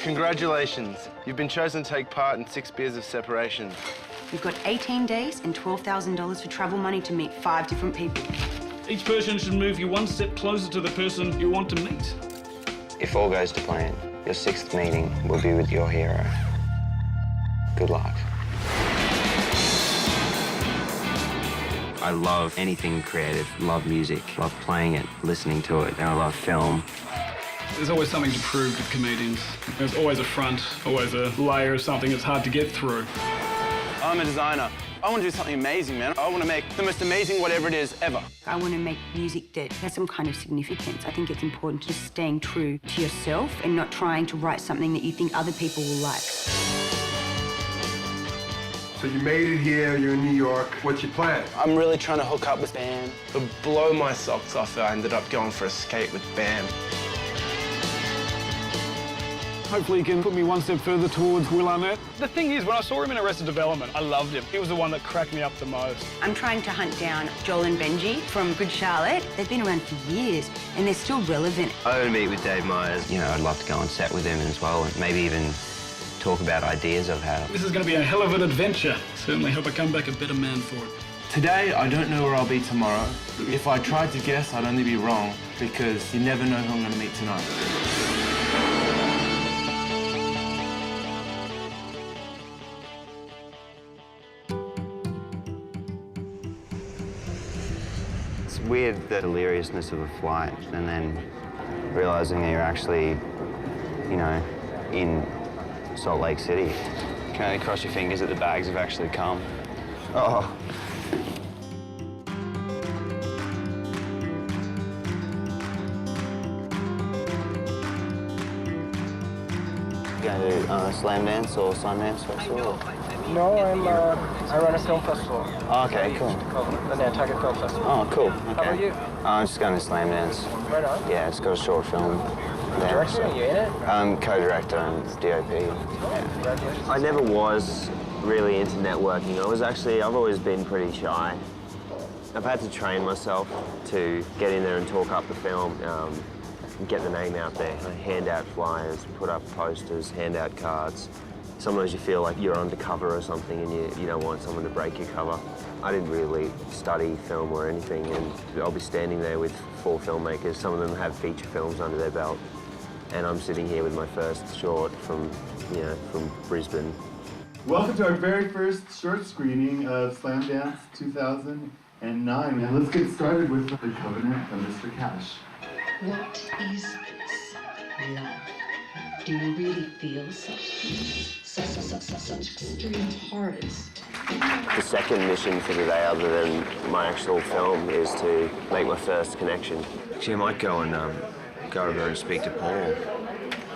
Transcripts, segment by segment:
Congratulations. You've been chosen to take part in 6 Beers of Separation. You've got 18 days and $12,000 for travel money to meet 5 different people. Each person should move you one step closer to the person you want to meet. If all goes to plan, your 6th meeting will be with your hero. Good luck. I love anything creative, love music, love playing it, listening to it, and I love film. There's always something to prove with comedians. There's always a front, always a layer of something that's hard to get through. I'm a designer. I want to do something amazing, man. I want to make the most amazing whatever it is ever. I want to make music that has some kind of significance. I think it's important just staying true to yourself and not trying to write something that you think other people will like. So you made it here, you're in New York. What's your plan? I'm really trying to hook up with Bam. To blow my socks off, I ended up going for a skate with Bam. Hopefully he can put me one step further towards Will Arnett. The thing is, when I saw him in Arrested Development, I loved him. He was the one that cracked me up the most. I'm trying to hunt down Joel and Benji from Good Charlotte. They've been around for years and they're still relevant. I want to meet with Dave Myers. You know, I'd love to go on set with him as well, and maybe even talk about ideas I've had. This is going to be a hell of an adventure. Certainly hope I come back a better man for it. Today, I don't know where I'll be tomorrow. If I tried to guess, I'd only be wrong, because you never know who I'm going to meet tonight. It's weird, the deliriousness of a flight, and then realizing that you're actually, you know, in Salt Lake City. You can only cross your fingers that the bags have actually come. Oh. Going to slam dance or sign dance festival? No, I run a film festival. Oh, okay, cool. Called the Nantucket Film Festival. Oh, cool. Okay. How about you? I'm just going to slam dance. Right on. Yeah, it's got a short film. Director, are you in it? I'm co-director and DOP. Yeah. Congratulations. I never was really into networking. I've always been pretty shy. I've had to train myself to get in there and talk up the film, and get the name out there. I hand out flyers, put up posters, hand out cards. Sometimes you feel like you're undercover or something and you don't want someone to break your cover. I didn't really study film or anything, and I'll be standing there with 4 filmmakers. Some of them have feature films under their belt, and I'm sitting here with my first short from Brisbane. Welcome to our very first short screening of Slam Dance 2009. And let's get started with The Covenant of Mr. Cash. What is this? Love. Do you really feel such extreme horrors? The second mission for the day, other than my actual film, is to make my first connection. Actually, I might go over and speak to Paul.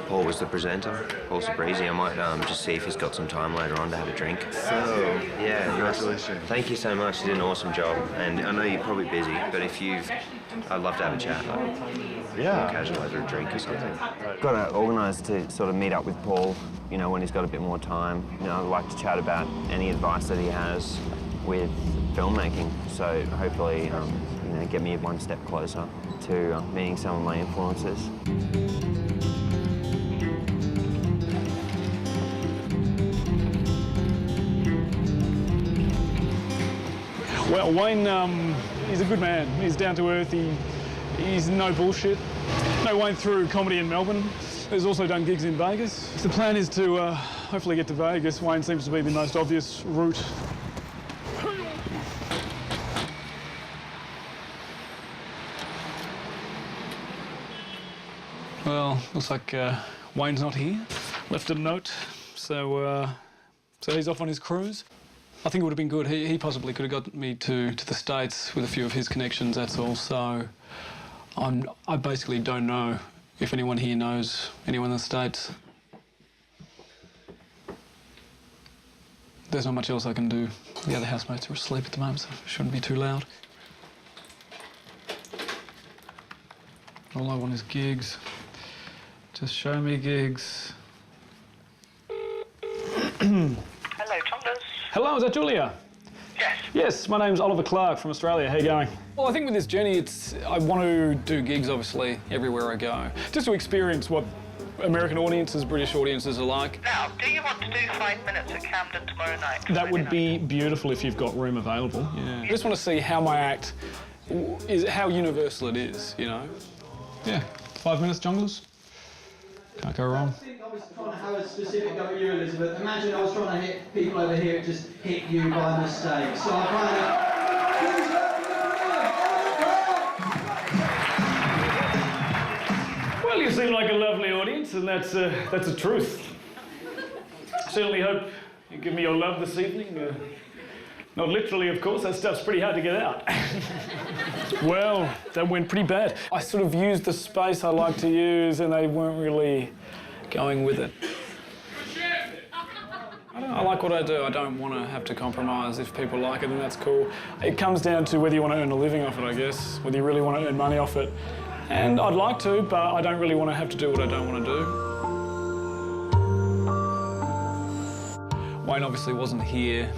Paul was the presenter, Paul Sabrizi. I might just see if he's got some time later on to have a drink. So, yeah, congratulations. Thank you so much. You did an awesome job. And I know you're probably busy, but I'd love to have a chat. Yeah. Casual over a drink or something. Got to organise to sort of meet up with Paul, you know, when he's got a bit more time. You know, I'd like to chat about any advice that he has with filmmaking. So hopefully, you know, get me one step closer to meeting some of my influences. Well, Wayne, he's a good man. He's down to earth. He's no bullshit. No Wayne through comedy in Melbourne. He's also done gigs in Vegas. The plan is to hopefully get to Vegas. Wayne seems to be the most obvious route. Well, looks like Wayne's not here. Left a note, so he's off on his cruise. I think it would have been good. He possibly could have got me to the States with a few of his connections, that's all. So I basically don't know if anyone here knows anyone in the States. There's not much else I can do. The other housemates are asleep at the moment, so it shouldn't be too loud. All I want is gigs. Just show me gigs. Hello, Thomas. Hello, is that Julia? Yes. Yes, my name's Oliver Clark from Australia. How you going? Well, I think with this journey, I want to do gigs, obviously, everywhere I go. Just to experience what American audiences, British audiences alike. Now, do you want to do 5 minutes at Camden tomorrow night? That would be beautiful if you've got room available. Yeah. I just want to see how my act is, how universal it is, you know. Yeah, 5 minutes, junglers. Can't go wrong. I was trying to have a specific go at you, Elizabeth. Imagine I was trying to hit people over here, it just hit you by mistake. So I kind of... Well, you seem like a lovely audience, and that's a truth. Certainly hope you give me your love this evening. Not literally, of course, that stuff's pretty hard to get out. Well, that went pretty bad. I sort of used the space I like to use, and they weren't really going with it. I like what I do. I don't want to have to compromise. If people like it, then that's cool. It comes down to whether you want to earn a living off it, I guess, whether you really want to earn money off it. And I'd like to, but I don't really want to have to do what I don't want to do. Wayne obviously wasn't here.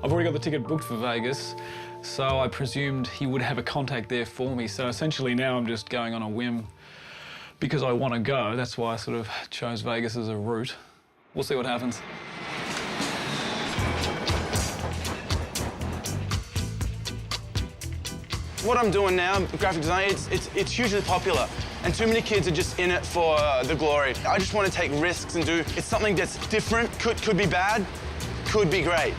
I've already got the ticket booked for Vegas, so I presumed he would have a contact there for me. So essentially now I'm just going on a whim because I want to go. That's why I sort of chose Vegas as a route. We'll see what happens. What I'm doing now, graphic design, it's hugely popular, and too many kids are just in it for the glory. I just want to take risks and do. It's something that's different. Could be bad, could be great.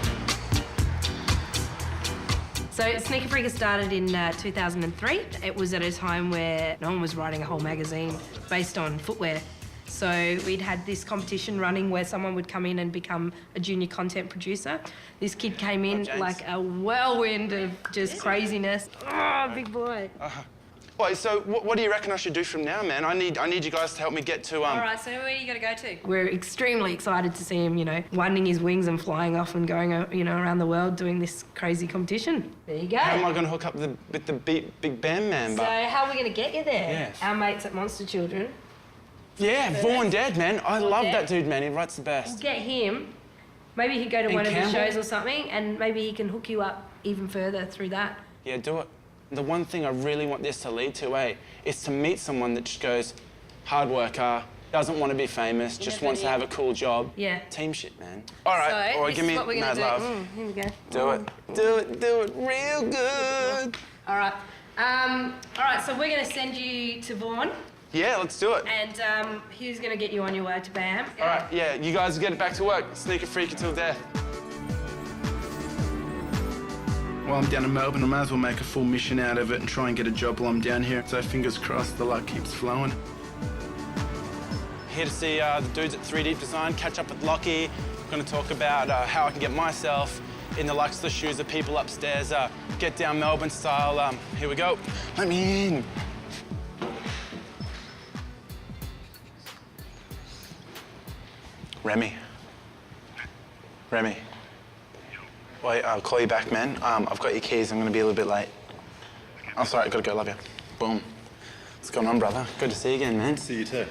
So Sneaker Freaker started in 2003. It was at a time where no one was writing a whole magazine based on footwear. So we'd had this competition running where someone would come in and become a junior content producer. This kid came in like a whirlwind of just craziness. Oh, big boy. Wait, so what do you reckon I should do from now, man? I need you guys to help me get to All right, so where are you going to go to? We're extremely excited to see him, you know, winding his wings and flying off and going, you know, around the world doing this crazy competition. There you go. How am I going to hook up with the big band man? So how are we going to get you there? Yes. Our mates at Monster Children. Yeah, Vaughn Dead, man. I love that dude, man. He writes the best. We'll get him. Maybe he could go to one of the shows or something, and maybe he can hook you up even further through that. Yeah, do it. The one thing I really want this to lead to, is to meet someone that just goes, hard worker, doesn't want to be famous, just wants to have a cool job. Yeah. Team shit, man. All right, so, give me mad love. Here we go. Do it real good. All right. All right, so we're going to send you to Vaughn. Yeah, let's do it. And Hugh's going to get you on your way to BAM. All right, yeah, you guys get back to work. Sneaker freak until death. While I'm down in Melbourne, I might as well make a full mission out of it and try and get a job while I'm down here. So fingers crossed the luck keeps flowing. Here to see the dudes at 3 Deep Design, catch up with Lockie. We're going to talk about how I can get myself in the likes of the shoes of people upstairs, get down Melbourne style. Here we go. Let me in. Remy. Wait, I'll call you back, man. I've got your keys. I'm going to be a little bit late. Oh, sorry. Gotta go. Love you. Boom. What's going on, brother? Good to see you again, man. See you too.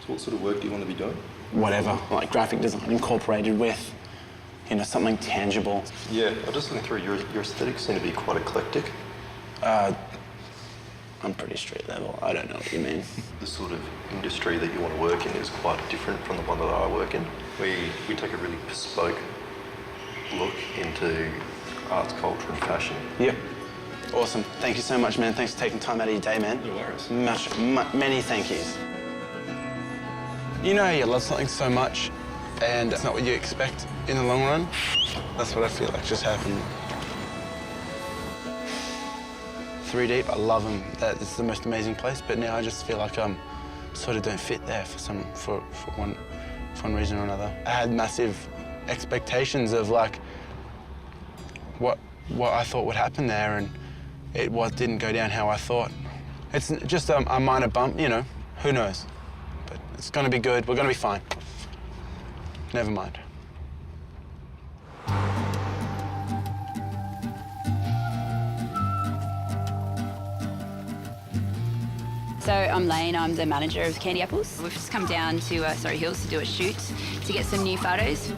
So what sort of work do you want to be doing? Whatever. Like graphic design incorporated with, you know, something tangible. Yeah, I'm just looking through. Your aesthetics seem to be quite eclectic. I'm pretty street level. I don't know what you mean. The sort of industry that you want to work in is quite different from the one that I work in. We take a really bespoke look into arts, culture and fashion. Yep. Awesome. Thank you so much, man. Thanks for taking time out of your day, man. No worries. Many thank yous. You know you love something so much and it's not what you expect in the long run. That's what I feel like just happened. 3 Deep, I love them. It's the most amazing place, but now I just feel like I'm sort of don't fit there for one reason or another. I had massive expectations of like what I thought would happen there, and it didn't go down how I thought. It's just a minor bump, you know. Who knows? But it's gonna be good. We're gonna be fine. Never mind. So I'm Lane, I'm the manager of Candy Apples. We've just come down to Surrey Hills to do a shoot to get some new photos.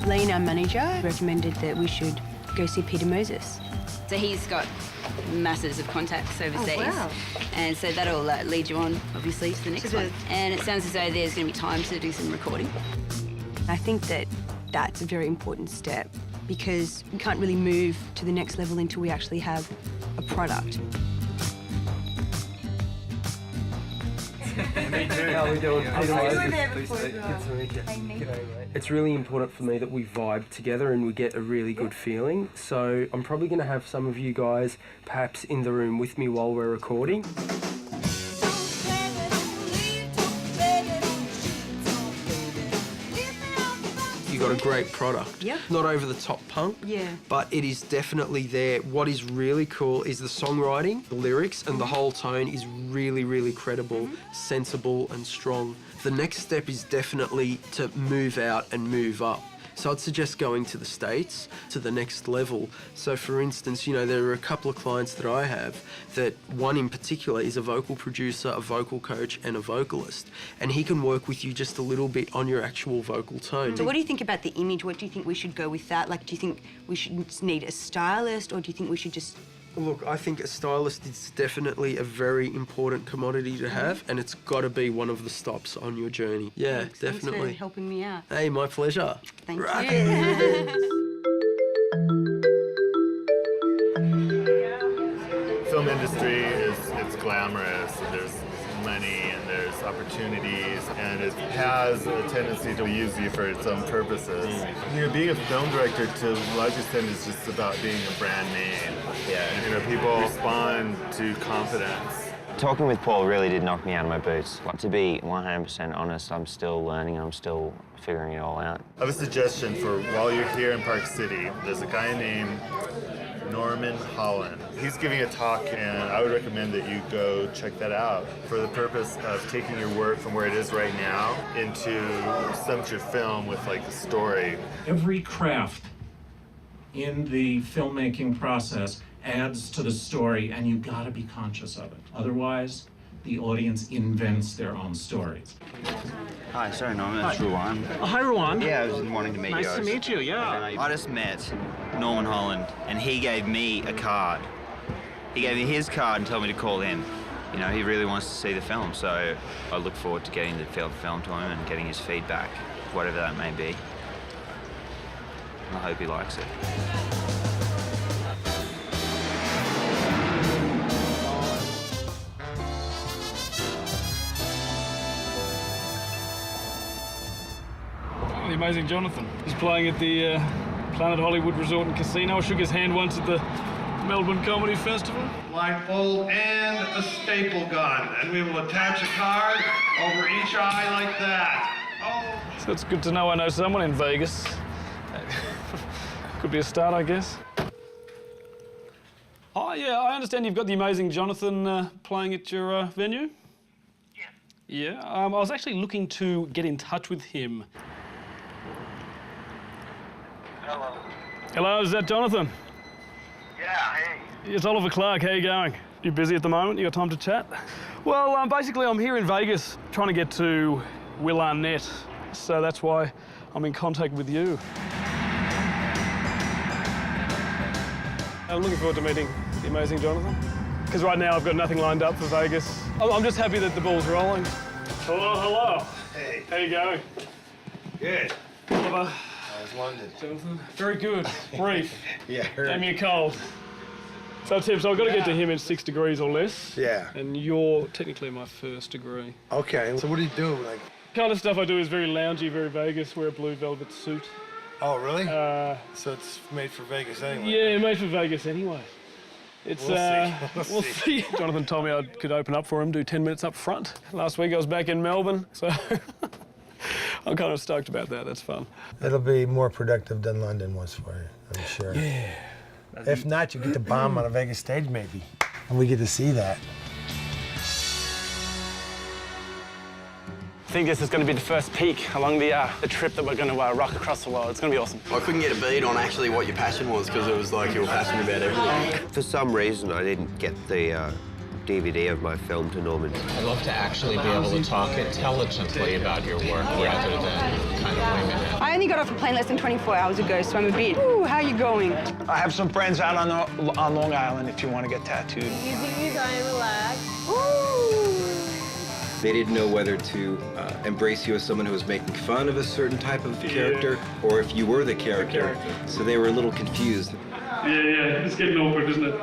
Lane, our manager, recommended that we should go see Peter Moses. So he's got masses of contacts overseas. Oh, wow. And so that'll lead you on, obviously, to the next one. And it sounds as though there's going to be time to do some recording. I think that that's a very important step because we can't really move to the next level until we actually have a product. How are we doing? It's really important for me that we vibe together and we get a really good feeling. So I'm probably going to have some of you guys perhaps in the room with me while we're recording. You got a great product. Yeah. Not over the top punk. Yeah. But it is definitely there. What is really cool is the songwriting, the lyrics, and the whole tone is really, really credible, sensible, and strong. The next step is definitely to move out and move up. So I'd suggest going to the States, to the next level. So for instance, you know, there are a couple of clients that I have that one in particular is a vocal producer, a vocal coach, and a vocalist. And he can work with you just a little bit on your actual vocal tone. So what do you think about the image? What do you think we should go with that? Like, do you think we should need a stylist or do you think we should just... Look, I think a stylist is definitely a very important commodity to have, and it's got to be one of the stops on your journey. Yeah, Thanks definitely. for helping me out. Hey, my pleasure. Thank you. Film industry it's glamorous, and there's money and there's opportunities, and it has a tendency to use you for its own purposes. You know, being a film director to a large extent is just about being a brand name. Yeah. You know, people respond to confidence. Talking with Paul really did knock me out of my boots. Like, to be 100% honest, I'm still learning, I'm still figuring it all out. I have a suggestion for while you're here in Park City. There's a guy named Norman Holland. He's giving a talk, and I would recommend that you go check that out for the purpose of taking your work from where it is right now into some of your film with like a story. Every craft in the filmmaking process adds to the story, and you've got to be conscious of it. Otherwise, the audience invents their own stories. Hi, sorry Norman, it's Ruwan. Oh, hi, Ruwan. Yeah, I was wanting to meet you. Nice to meet you, yeah. I just met Norman Holland, and he gave me a card. He gave me his card and told me to call him. You know, he really wants to see the film, so I look forward to getting the film to him and getting his feedback, whatever that may be. I hope he likes it. The amazing Jonathan. He's playing at the Planet Hollywood Resort and Casino. I shook his hand once at the Melbourne Comedy Festival. Blindfold and a staple gun, and we will attach a card over each eye like that. Oh. So it's good to know I know someone in Vegas. Could be a start, I guess. Oh, yeah, I understand you've got the amazing Jonathan playing at your venue? Yeah. Yeah, I was actually looking to get in touch with him. Hello. Hello, is that Jonathan? Yeah, hey. It's Oliver Clark, how you going? You busy at the moment? You got time to chat? Well, basically I'm here in Vegas trying to get to Will Arnett, so that's why I'm in contact with you. I'm looking forward to meeting the amazing Jonathan, because right now I've got nothing lined up for Vegas. I'm just happy that the ball's rolling. Hello, hello. Hey. How you going? Good. Oliver. How's London? Jonathan. Very good. Brief. Yeah, heard. Gave me a cold. So, Tim, so I've got to get to him in 6 degrees or less. Yeah. And you're technically my first degree. Okay, so what do you do? Like, Kind of stuff I do is very loungy, very Vegas, wear a blue velvet suit. oh, really? So it's made for Vegas anyway? Yeah, made for Vegas anyway. It's, We'll see. we'll see. Jonathan told me I could open up for him, do 10 minutes up front. Last week I was back in Melbourne, so I'm kind of stoked about that. That's fun. It'll be more productive than London was for you, I'm sure. Yeah. If not, you get to bomb on a Vegas stage maybe, and we get to see that. I think this is going to be the first peak along the trip that we're going to rock across the world. It's going to be awesome. I couldn't get a beat on actually what your passion was because it was like you were passionate about everything. For some reason, I didn't get the DVD of my film to Norman. I'd love to actually be able to talk intelligently about your work rather than kind of wing it. I only got off a plane less than 24 hours ago, so I'm a bit, ooh, how you going? I have some friends out on Long Island if you want to get tattooed. Easy, relax. They didn't know whether to embrace you as someone who was making fun of a certain type of character, or if you were the character. So they were a little confused. Yeah, it's getting awkward, isn't it?